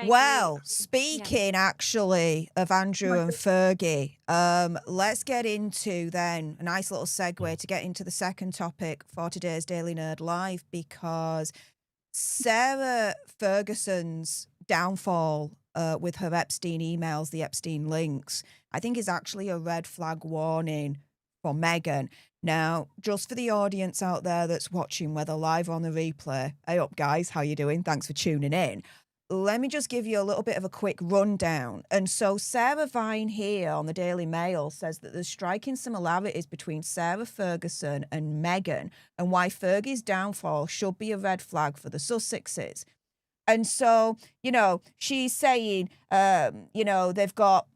agree. Well, Yeah. speaking actually of Andrew and Fergie, let's get into then a nice little segue to get into the second topic for today's Daily Nerd Live, because Sarah Ferguson's downfall with her Epstein emails, the Epstein links, I think is actually a red flag warning for Meghan. Now, just for the audience out there that's watching, whether live or on the replay, hey up guys, how you doing? Thanks for tuning in. Let me just give you a little bit of a quick rundown. And so Sarah Vine here on the Daily Mail says that there's striking similarities between Sarah Ferguson and Meghan, and why Fergie's downfall should be a red flag for the Sussexes. And so, she's saying, they've got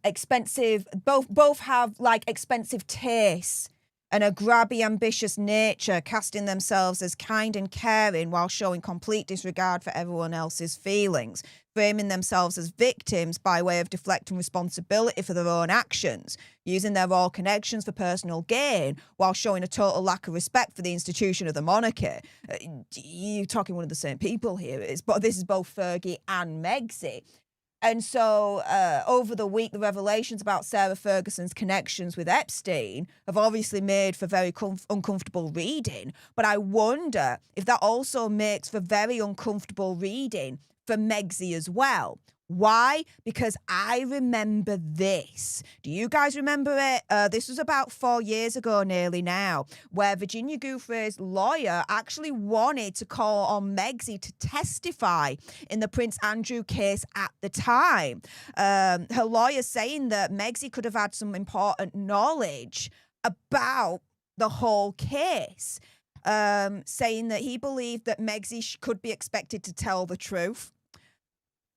expensive, both have like expensive tastes and a grabby, ambitious nature, casting themselves as kind and caring while showing complete disregard for everyone else's feelings, framing themselves as victims by way of deflecting responsibility for their own actions, using their royal connections for personal gain while showing a total lack of respect for the institution of the monarchy. You're talking one of the same people here. But this is both Fergie and Megxie. And so over the week, the revelations about Sarah Ferguson's connections with Epstein have obviously made for very uncomfortable reading. But I wonder if that also makes for very uncomfortable reading for Megxie as well. Why? Because I remember this. Do you guys remember it? This was about 4 years ago nearly now, where Virginia Giuffre's lawyer actually wanted to call on Megxie to testify in the Prince Andrew case at the time. Her lawyer saying that Megxie could have had some important knowledge about the whole case, saying that he believed that Megxie could be expected to tell the truth.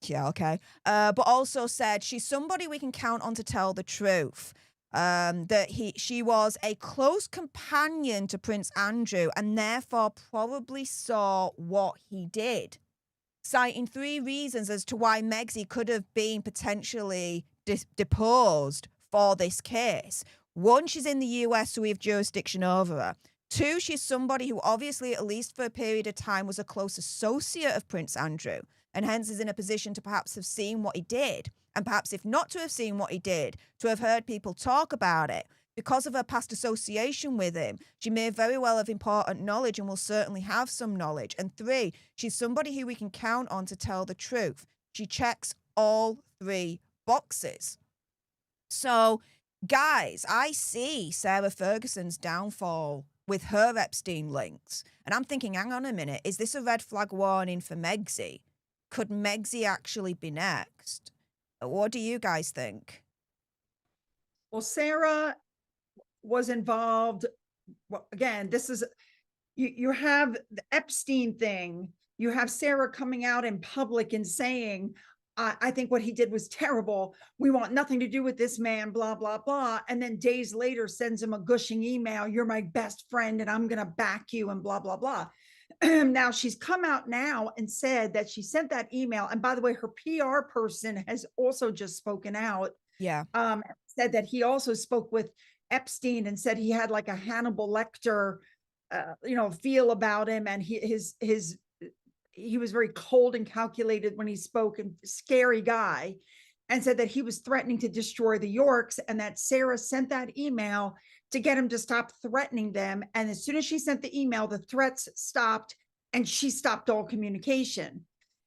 Yeah, okay. But also said she's somebody we can count on to tell the truth. That she was a close companion to Prince Andrew and therefore probably saw what he did, citing 3 reasons as to why Megxie could have been potentially deposed for this case. 1, she's in the US, so we have jurisdiction over her. 2, she's somebody who obviously, at least for a period of time, was a close associate of Prince Andrew, and hence is in a position to perhaps have seen what he did, and perhaps if not to have seen what he did, to have heard people talk about it. Because of her past association with him, she may very well have important knowledge and will certainly have some knowledge. And 3, she's somebody who we can count on to tell the truth. She checks all 3 boxes. So, guys, I see Sarah Ferguson's downfall with her Epstein links. And I'm thinking, hang on a minute, is this a red flag warning for Megxie? Could Megxie actually be next? What do you guys think? Well, Sarah was involved. Well, again, this is, you have the Epstein thing. You have Sarah coming out in public and saying, I think what he did was terrible. We want nothing to do with this man, blah, blah, blah. And then days later sends him a gushing email. You're my best friend and I'm going to back you and blah, blah, blah. Now she's come out now and said that she sent that email. And by the way, her PR person has also just spoken out. Yeah. Said that he also spoke with Epstein and said he had like a Hannibal Lecter, feel about him. And he was very cold and calculated when he spoke, and scary guy, and said that he was threatening to destroy the Yorks, and that Sarah sent that email to get him to stop threatening them. And as soon as she sent the email, the threats stopped and she stopped all communication.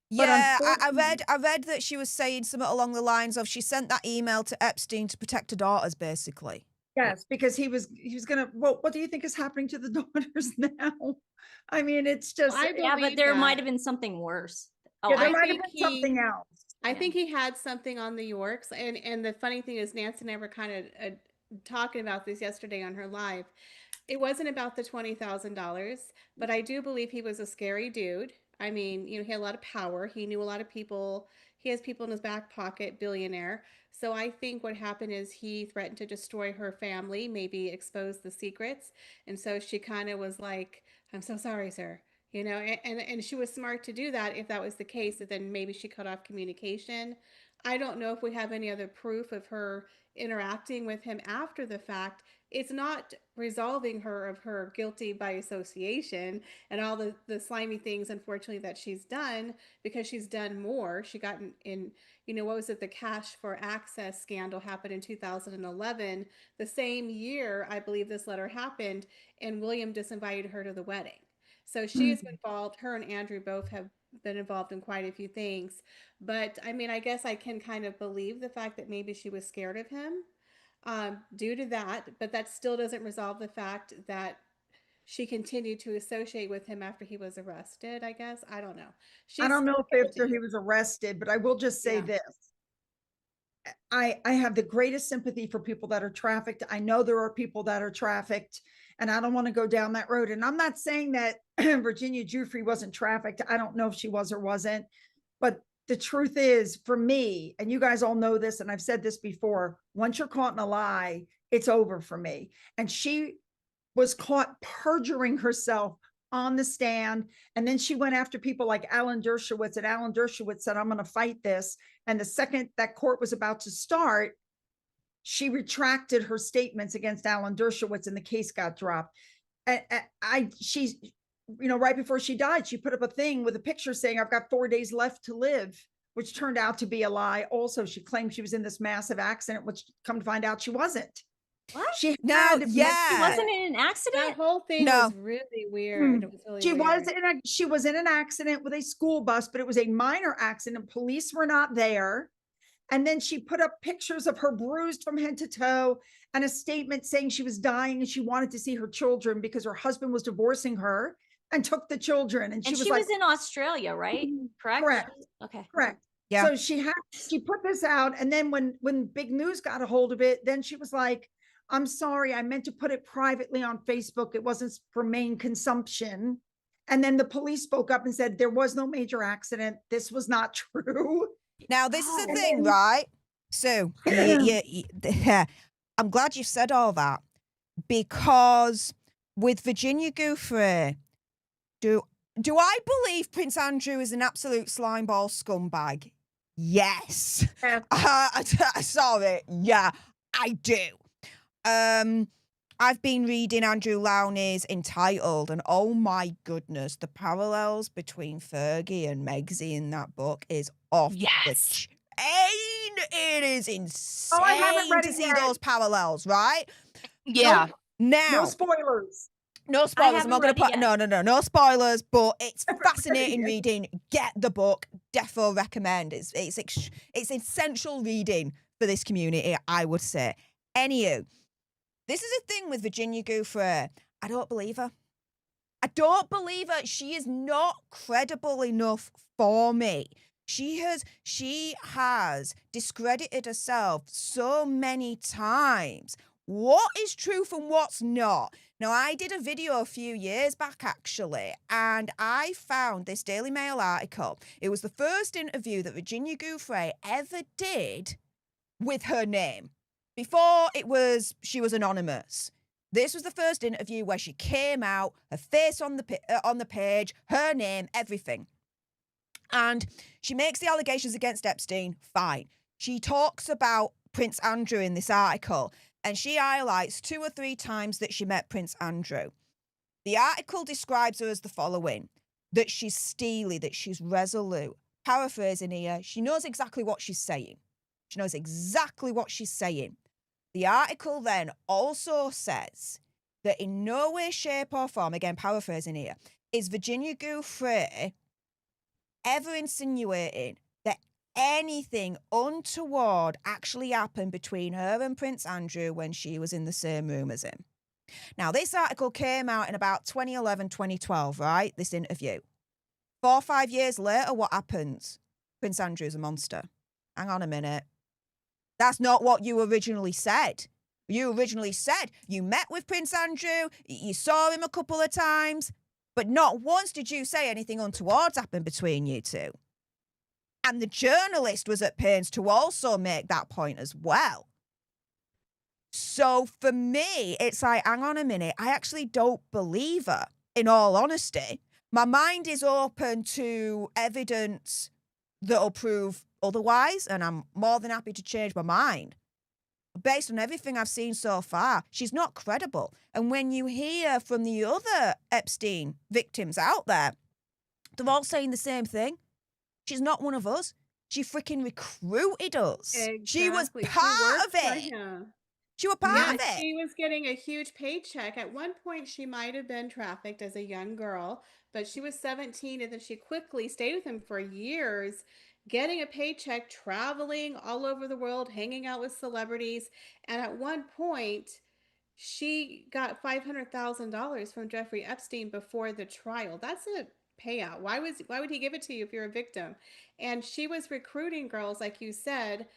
Yeah, I read that she was saying something along the lines of she sent that email to Epstein to protect her daughters, basically. Yes, because he was gonna, well, what do you think is happening to the daughters now? I mean, it's just, Yeah, but there might have been something worse. yeah, there might have been something else. I think he had something on the Yorks, and the funny thing is, Nancy and I were kind of talking about this yesterday on her live. It wasn't about the $20,000, but I do believe he was a scary dude. I mean, he had a lot of power. He knew a lot of people. He has people in his back pocket, billionaire. So I think what happened is he threatened to destroy her family, maybe expose the secrets. And so she kind of was like, I'm so sorry, sir. And she was smart to do that if that was the case, then maybe she cut off communication. I don't know if we have any other proof of her interacting with him after the fact. It's not resolving her of her guilty by association and all the slimy things, unfortunately, that she's done, because she's done more. She got in, what was it? The cash for access scandal happened in 2011. The same year, I believe this letter happened, and William disinvited her to the wedding. So she has been involved. Her and Andrew both have been involved in quite a few things. But I mean, I guess I can kind of believe the fact that maybe she was scared of him due to that. But that still doesn't resolve the fact that she continued to associate with him after he was arrested, I guess. I don't know. I She's don't know still if after guilty. he was arrested, but I will just say Yeah. this. I have the greatest sympathy for people that are trafficked. I know there are people that are trafficked, and I don't want to go down that road. And I'm not saying that Virginia Giuffre wasn't trafficked. I don't know if she was or wasn't, but the truth is, for me, and you guys all know this, and I've said this before, once you're caught in a lie, it's over for me. And she was caught perjuring herself on the stand. And then she went after people like Alan Dershowitz, and Alan Dershowitz said, I'm going to fight this. And the second that court was about to start, she retracted her statements against Alan Dershowitz and the case got dropped. And she's, right before she died, she put up a thing with a picture saying, I've got 4 days left to live, which turned out to be a lie. Also, she claimed she was in this massive accident, which come to find out she wasn't. What? She No, had yeah. She wasn't in an That accident? whole thing No. was really weird. It was really She weird. she was in an accident with a school bus, but it was a minor accident. Police were not there. And then she put up pictures of her bruised from head to toe and a statement saying she was dying and she wanted to see her children because her husband was divorcing her and took the children. And she And was she like, was in Australia, right? Correct? Correct. Okay. Correct. Yeah. So she put this out. And then when big news got a hold of it, then she was like, I'm sorry, I meant to put it privately on Facebook. It wasn't for main consumption. And then the police spoke up and said, there was no major accident. This was not true. Now, this is the Oh. thing, right? So, I'm glad you said all that, because with Virginia Giuffre, do I believe Prince Andrew is an absolute slimeball scumbag? Yes. Sorry. Yeah, I do. I've been reading Andrew Lowney's Entitled, and oh my goodness, the parallels between Fergie and Megxie in that book is off the chain. It is insane I haven't read to it see yet. those parallels, right? Yeah. Now, No spoilers. no spoilers. I'm haven't not going read to it put yet. no spoilers, but it's fascinating yet. reading. Get the book. Defo recommend. It's essential reading for this community, I would say. Anywho, this is a thing with Virginia Giuffre. I don't believe her. I don't believe her. She is not credible enough for me. She has discredited herself so many times. What is truth and what's not? Now, I did a video a few years back, actually, and I found this Daily Mail article. It was the first interview that Virginia Giuffre ever did with her name. Before she was anonymous. This was the first interview where she came out, her face on the page, her name, everything. And she makes the allegations against Epstein, fine. She talks about Prince Andrew in this article, and she highlights 2 or 3 times that she met Prince Andrew. The article describes her as the following: that she's steely, that she's resolute. Paraphrasing here, she knows exactly what she's saying. She knows exactly what she's saying. The article then also says that in no way, shape or form, again paraphrasing here, is Virginia Giuffre ever insinuating that anything untoward actually happened between her and Prince Andrew when she was in the same room as him. Now, this article came out in about 2011, 2012, right? This interview. 4 or 5 years later, what happens? Prince Andrew's a monster. Hang on a minute. That's not what you originally said. You originally said you met with Prince Andrew, you saw him a couple of times, but not once did you say anything untoward happened between you two. And the journalist was at pains to also make that point as well. So for me, it's like, hang on a minute, I actually don't believe her, in all honesty. My mind is open to evidence that'll prove otherwise, and I'm more than happy to change my mind. Based on everything I've seen so far, she's not credible. And when you hear from the other Epstein victims out there, they're all saying the same thing. She's not one of us. She freaking recruited us. She was Exactly. She part worked of for it. him. She was part Yeah, of it. she was getting a huge paycheck. At one point, she might have been trafficked as a young girl, but she was 17 and then she quickly stayed with him for years, getting a paycheck, traveling all over the world, hanging out with celebrities. And at one point, she got $500,000 from Jeffrey Epstein before the trial. That's a payout. Why would he give it to you if you're a victim? And she was recruiting girls, like you said,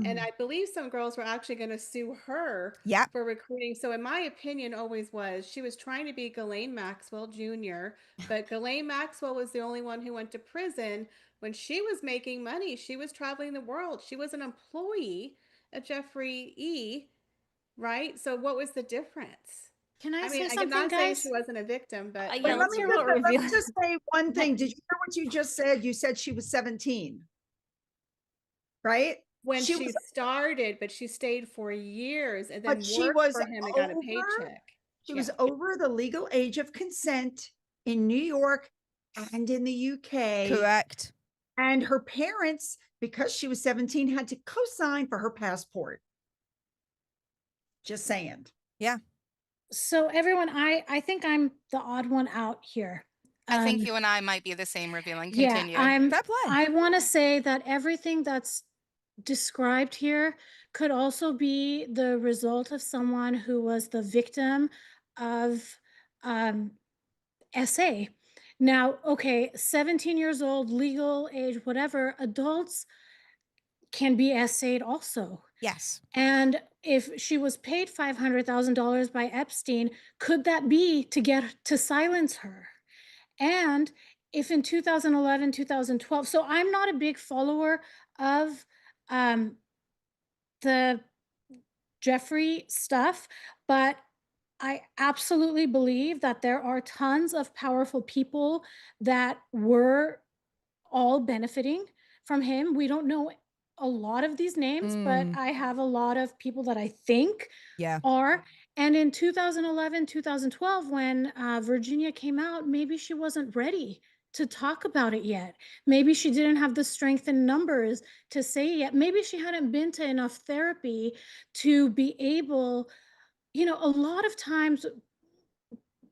and I believe some girls were actually going to sue her Yep. for recruiting. So, in my opinion, always was she was trying to be Ghislaine Maxwell Jr., but Ghislaine Maxwell was the only one who went to prison when she was making money. She was traveling the world. She was an employee of Jeffrey E. Right? So, what was the difference? Can I I mean, say I something, cannot say guys? she wasn't a victim, but Yeah, Wait, let's hear what let reveal. me just say one thing. Did you hear what you just said? You said she was 17, right? when She she was, started, but she stayed for years and but then she worked was for him and got a over, paycheck. she was Yeah. over the legal age of consent in New York and in the UK. Correct. And her parents, because she was 17, had to co-sign for her passport. Just saying. Yeah. So everyone, I think I'm the odd one out here. I think you and I might be the same, revealing. Yeah, Continue. Fair play. I want to say that everything that's described here could also be the result of someone who was the victim of SA. Now, okay, 17 years old, legal age, whatever, adults can be SA'd also. Yes. And if she was paid $500,000 by Epstein, could that be to get to silence her? And if in 2011, 2012, so I'm not a big follower of the Jeffrey stuff, but I absolutely believe that there are tons of powerful people that were all benefiting from him. We don't know a lot of these names, but I have a lot of people that I think Yeah. are. And in 2011, 2012, when Virginia came out, maybe she wasn't ready to talk about it yet. Maybe she didn't have the strength in numbers to say it yet. Maybe she hadn't been to enough therapy to be able, a lot of times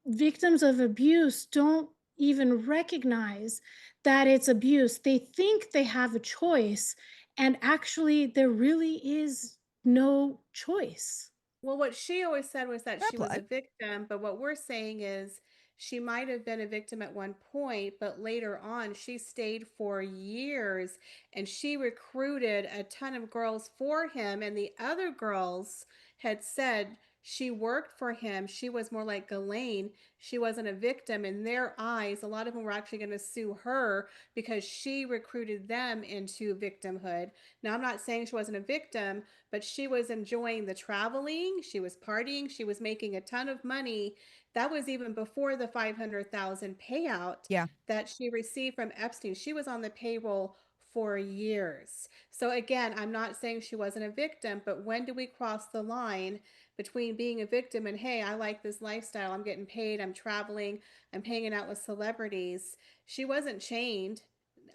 victims of abuse don't even recognize that it's abuse. They think they have a choice, and actually, there really is no choice. Well, what she always said was that Fair she was play. a victim, but what we're saying is she might have been a victim at one point, but later on she stayed for years and she recruited a ton of girls for him. And the other girls had said she worked for him. She was more like Ghislaine. She wasn't a victim in their eyes. A lot of them were actually going to sue her because she recruited them into victimhood. Now, I'm not saying she wasn't a victim, but she was enjoying the traveling, she was partying, she was making a ton of money. That was even before the 500,000 payout Yeah. that she received from Epstein. She was on the payroll for years. So again, I'm not saying she wasn't a victim, but when do we cross the line between being a victim and, hey, I like this lifestyle, I'm getting paid, I'm traveling, I'm hanging out with celebrities? She wasn't chained.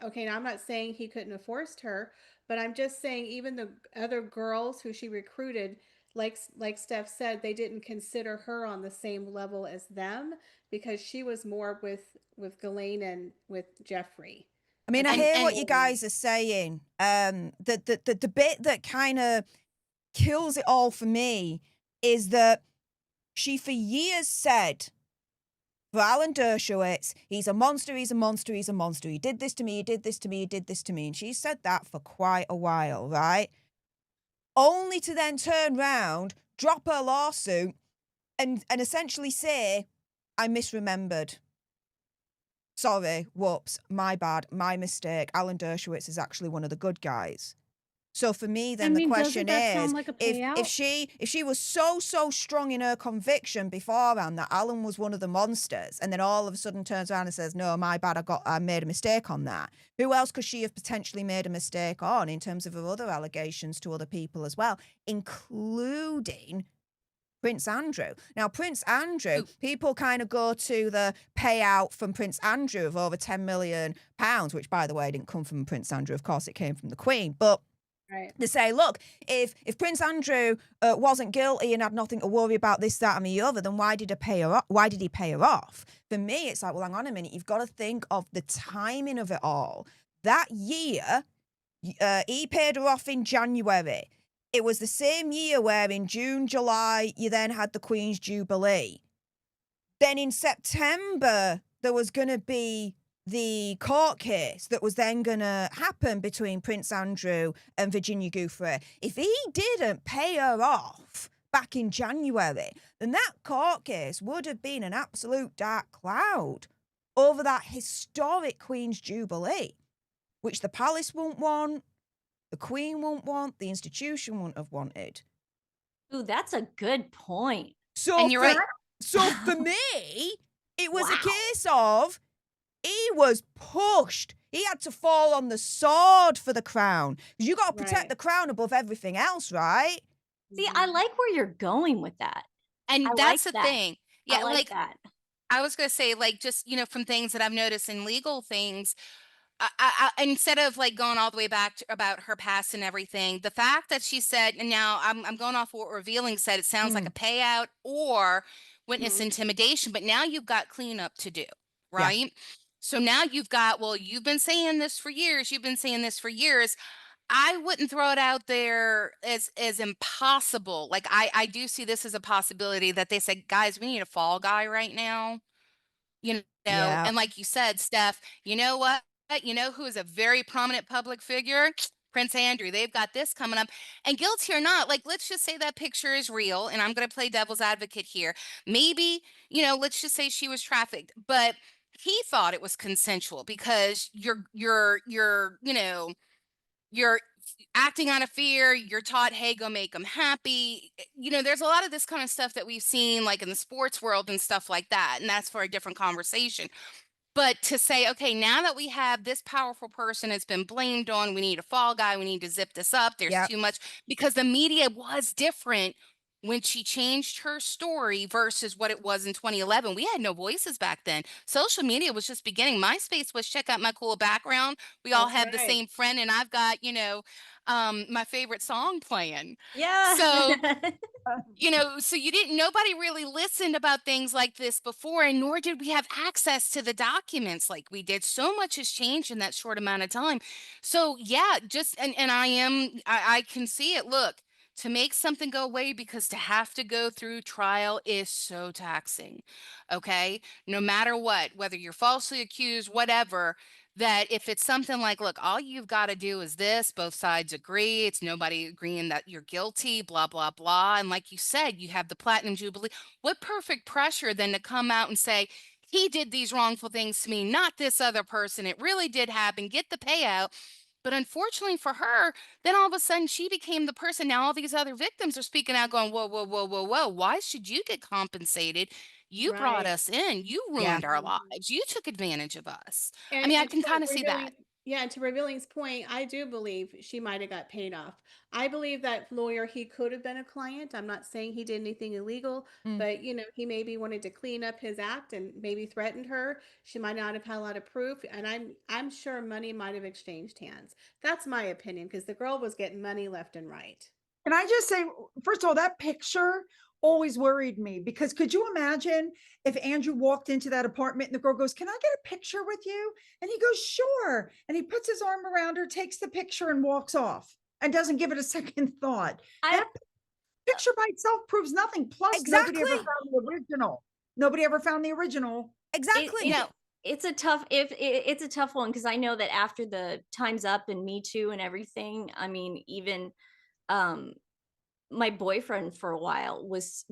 Okay, now I'm not saying he couldn't have forced her, but I'm just saying even the other girls who she recruited, like Steph said, they didn't consider her on the same level as them because she was more with Ghislaine and with Jeffrey. I mean, I And- hear and- what you guys are saying. The bit that kind of kills it all for me is that she for years said, for Alan Dershowitz, he's a monster, he's a monster, he's a monster. He did this to me, he did this to me, he did this to me. And she said that for quite a while, right? Only to then turn round, drop her lawsuit, and essentially say, I misremembered. Sorry, whoops, my bad, my mistake. Alan Dershowitz is actually one of the good guys. So for me, I then the mean, question doesn't that is, sound like a if payout? she was so strong in her conviction beforehand that Alan was one of the monsters, and then all of a sudden turns around and says, "No, my bad, I made a mistake on that." Who else could she have potentially made a mistake on in terms of her other allegations to other people as well, including Prince Andrew? Now, Prince Andrew, Ooh. people kind of go to the payout from Prince Andrew of over £10 million, which, by the way, didn't come from Prince Andrew. Of course, it came from the Queen. But Right. they say, look, if Prince Andrew wasn't guilty and had nothing to worry about this, that, and the other, then why did he pay her off? Why did he pay her off? For me, it's like, well, hang on a minute. You've got to think of the timing of it all. That year, he paid her off in January. It was the same year where in June, July, you then had the Queen's Jubilee. Then in September, there was going to be the court case that was then going to happen between Prince Andrew and Virginia Giuffre. If he didn't pay her off back in January, then that court case would have been an absolute dark cloud over that historic Queen's Jubilee, which the palace won't want, the Queen won't want, the institution won't have wanted. Ooh, that's a good point. So And you're right. So for me, it was a Wow. case of he was pushed. He had to fall on the sword for the crown. You got to protect Right. the crown above everything else, right? See, I like where you're going with that. And I that's like the that. thing. Yeah, I like that. I was gonna say, like, just, from things that I've noticed in legal things, instead of like going all the way back to about her past and everything, the fact that she said, and now I'm going off what Revealing said, it sounds like a payout or witness Mhm. intimidation, but now you've got cleanup to do, Yeah. right? So now you've got, well, you've been saying this for years, you've been saying this for years. I wouldn't throw it out there as impossible. Like I do see this as a possibility that they said, guys, we need a fall guy right now. Yeah. And like you said, Steph, you know what? You know who is a very prominent public figure? Prince Andrew. They've got this coming up. And guilty or not, like, let's just say that picture is real. And I'm going to play devil's advocate here. Maybe, let's just say she was trafficked, but he thought it was consensual because you're acting out of fear. You're taught, hey, go make them happy. There's a lot of this kind of stuff that we've seen, like in the sports world and stuff like that. And that's for a different conversation. But to say, okay, now that we have this powerful person has been blamed on, we need a fall guy, we need to zip this up. There's Yep. too much because the media was different when she changed her story versus what it was in 2011. We had no voices back then. Social media was just beginning. MySpace was check out my cool background. We all That's have the right. same friend, and I've got, my favorite song playing. Yeah. So so nobody really listened about things like this before, and nor did we have access to the documents like we did. So much has changed in that short amount of time. So yeah, just and I can see it. Look, to make something go away because to have to go through trial is so taxing. Okay. No matter what, whether you're falsely accused, whatever, that if it's something like, look, all you've got to do is this, both sides agree, it's nobody agreeing that you're guilty, blah, blah, blah. And like you said, you have the Platinum Jubilee. What perfect pressure then to come out and say, he did these wrongful things to me, not this other person. It really did happen. Get the payout. But unfortunately for her, then all of a sudden she became the person. Now all these other victims are speaking out, going, whoa, whoa, whoa, whoa, whoa. Why should you get compensated? You brought Right. us in. You Yeah. ruined our Mhm. lives. You took advantage of us. I And mean, I and can to kind of see that. revealing yeah, and to Revealing's point, I do believe she might have got paid off. I believe that lawyer, he could have been a client. I'm not saying he did anything illegal, Mm. but he maybe wanted to clean up his act and maybe threatened her. She might not have had a lot of proof, and I'm sure money might have exchanged hands. That's my opinion because the girl was getting money left and right. Can I just say, first of all, that picture always worried me because could you imagine if Andrew walked into that apartment and the girl goes, "Can I get a picture with you?" And he goes, "Sure." And he puts his arm around her, takes the picture and walks off and doesn't give it a second thought. I That picture by itself proves nothing. Plus, nobody ever Exactly. found the original. Nobody ever found the original. Exactly. it, it's a tough it's a tough one because I know that after the Time's Up and Me Too and everything, I mean, even um my boyfriend for a while was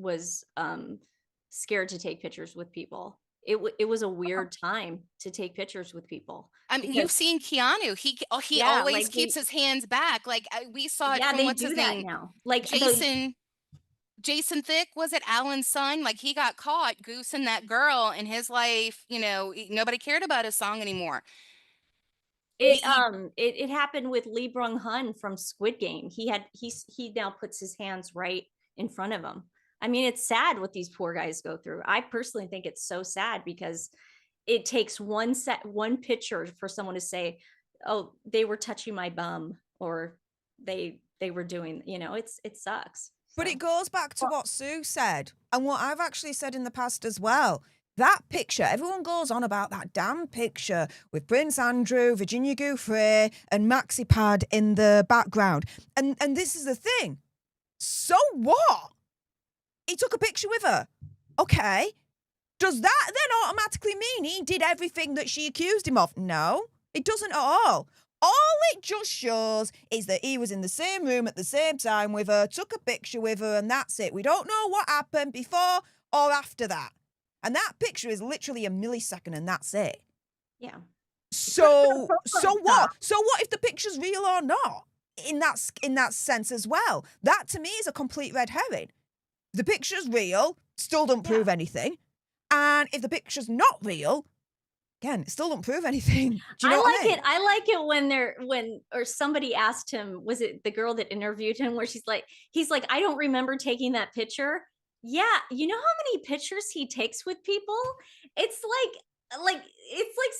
scared to take pictures with people it was a weird time to take pictures with people. I mean, you've Because seen Keanu. He yeah, always like keeps his hands back. Like we saw it yeah, from they what's do his that name, now. Like the Jason Thick, was it Alan's son? Like he got caught goosing that girl in his life. You know, nobody cared about his song anymore. it happened with Lee Brung Hun from Squid Game. He now puts his hands right in front of him. I mean, it's sad what these poor guys go through. I personally think it's so sad because it takes one picture for someone to say, "Oh, they were touching my bum," or they were doing, it sucks. But So. it goes back to what Sue said and what I've actually said in the past as well. That picture, everyone goes on about that damn picture with Prince Andrew, Virginia Giuffre, and Maxi Pad in the background. And this is the thing. So what? He took a picture with her. Okay. Does that then automatically mean he did everything that she accused him of? No, it doesn't at all. All it just shows is that he was in the same room at the same time with her, took a picture with her, and that's it. We don't know what happened before or after that. And that picture is literally a millisecond, and that's it. Yeah. So what? So what if the picture's real or not? In that sense as well. That to me is a complete red herring. If the picture's real, still don't prove anything. And if the picture's not real, again, it still don't prove anything. Do you know what I mean? I like it when somebody asked him, was it the girl that interviewed him, where he's like, I don't remember taking that picture. Yeah, you know how many pictures he takes with people? It's like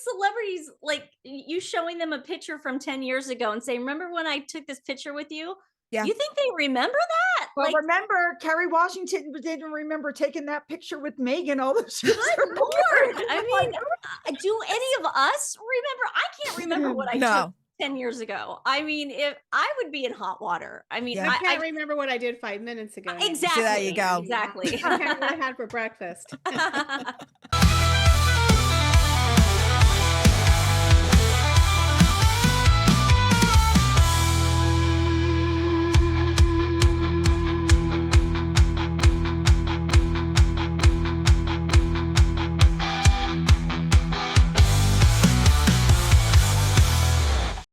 celebrities, like you showing them a picture from 10 years ago and saying, remember when I took this picture with you? Yeah. You think they remember that? Well, remember, Kerry Washington didn't remember taking that picture with Meghan all those years Good ago. Lord. I mean, do any of us remember? I can't remember what I took 10 years ago. I mean, if I would be in hot water. I mean, I can't remember what I did 5 minutes ago. Exactly. So there you go. Exactly. I can't remember what I had for breakfast.